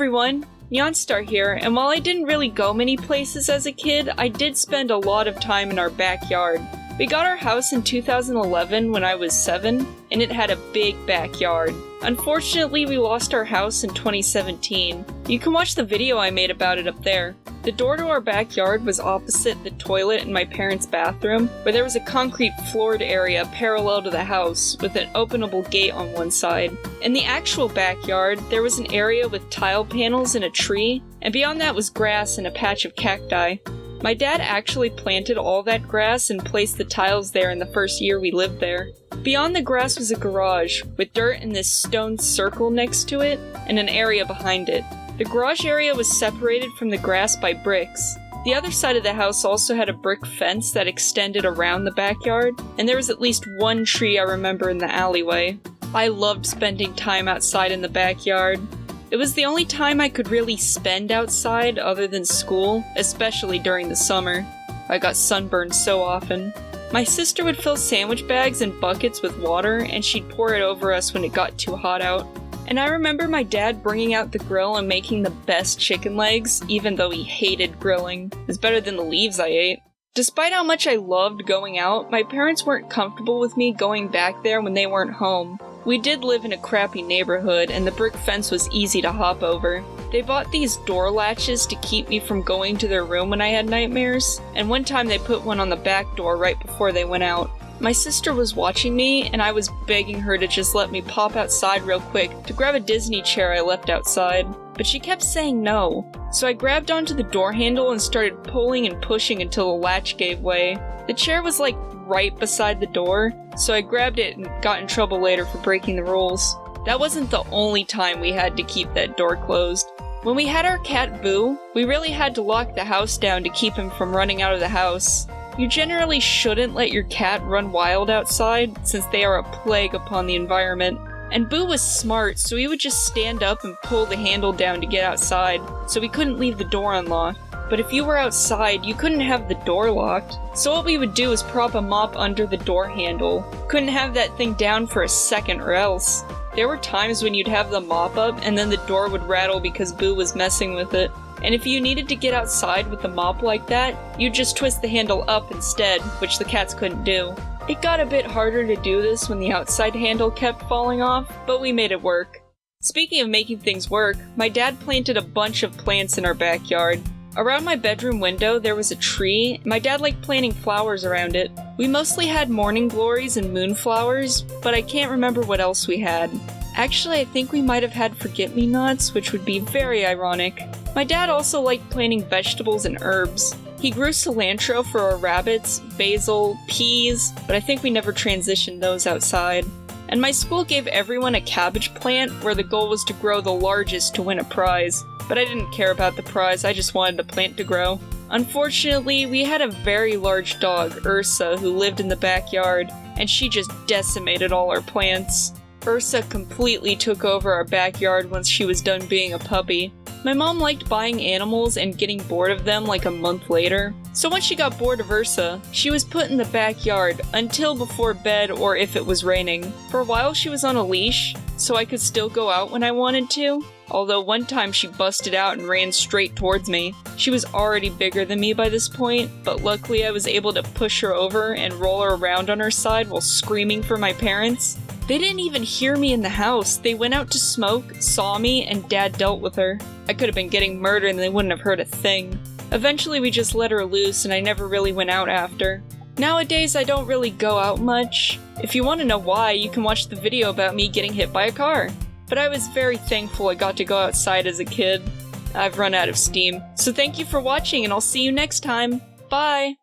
everyone, Neonstar here, and while I didn't really go many places as a kid, I did spend a lot of time in our backyard. We got our house in 2011 when I was 7, and it had a big backyard. Unfortunately, we lost our house in 2017. You can watch the video I made about it up there. The door to our backyard was opposite the toilet in my parents' bathroom, where there was a concrete floored area parallel to the house, with an openable gate on one side. In the actual backyard, there was an area with tile panels and a tree, and beyond that was grass and a patch of cacti. My dad actually planted all that grass and placed the tiles there in the first year we lived there. Beyond the grass was a garage, with dirt in this stone circle next to it, and an area behind it. The garage area was separated from the grass by bricks. The other side of the house also had a brick fence that extended around the backyard, and there was at least one tree I remember in the alleyway. I loved spending time outside in the backyard. It was the only time I could really spend outside other than school, especially during the summer. I got sunburned so often. My sister would fill sandwich bags and buckets with water, and she'd pour it over us when it got too hot out. And I remember my dad bringing out the grill and making the best chicken legs, even though he hated grilling. It was better than the leaves I ate. Despite how much I loved going out, my parents weren't comfortable with me going back there when they weren't home. We did live in a crappy neighborhood, and the brick fence was easy to hop over. They bought these door latches to keep me from going to their room when I had nightmares, and one time they put one on the back door right before they went out. My sister was watching me, and I was begging her to just let me pop outside real quick to grab a Disney chair I left outside, but she kept saying no. So I grabbed onto the door handle and started pulling and pushing until the latch gave way. The chair was like right beside the door, so I grabbed it and got in trouble later for breaking the rules. That wasn't the only time we had to keep that door closed. When we had our cat Boo, we really had to lock the house down to keep him from running out of the house. You generally shouldn't let your cat run wild outside, since they are a plague upon the environment. And Boo was smart, so he would just stand up and pull the handle down to get outside, so we couldn't leave the door unlocked. But if you were outside, you couldn't have the door locked. So what we would do is prop a mop under the door handle. Couldn't have that thing down for a second or else. There were times when you'd have the mop up and then the door would rattle because Boo was messing with it. And if you needed to get outside with the mop like that, you'd just twist the handle up instead, which the cats couldn't do. It got a bit harder to do this when the outside handle kept falling off, but we made it work. Speaking of making things work, my dad planted a bunch of plants in our backyard. Around my bedroom window there was a tree, and my dad liked planting flowers around it. We mostly had morning glories and moonflowers, but I can't remember what else we had. Actually, I think we might have had forget-me-nots, which would be very ironic. My dad also liked planting vegetables and herbs. He grew cilantro for our rabbits, basil, peas, but I think we never transitioned those outside. And my school gave everyone a cabbage plant where the goal was to grow the largest to win a prize. But I didn't care about the prize, I just wanted the plant to grow. Unfortunately, we had a very large dog, Ursa, who lived in the backyard, and she just decimated all our plants. Ursa completely took over our backyard once she was done being a puppy. My mom liked buying animals and getting bored of them like a month later. So once she got bored of Ursa, she was put in the backyard until before bed or if it was raining. For a while she was on a leash, so I could still go out when I wanted to. Although one time she busted out and ran straight towards me. She was already bigger than me by this point, but luckily I was able to push her over and roll her around on her side while screaming for my parents. They didn't even hear me in the house. They went out to smoke, saw me, and Dad dealt with her. I could have been getting murdered and they wouldn't have heard a thing. Eventually we just let her loose and I never really went out after. Nowadays I don't really go out much. If you want to know why, you can watch the video about me getting hit by a car. But I was very thankful I got to go outside as a kid. I've run out of steam. So thank you for watching and I'll see you next time. Bye!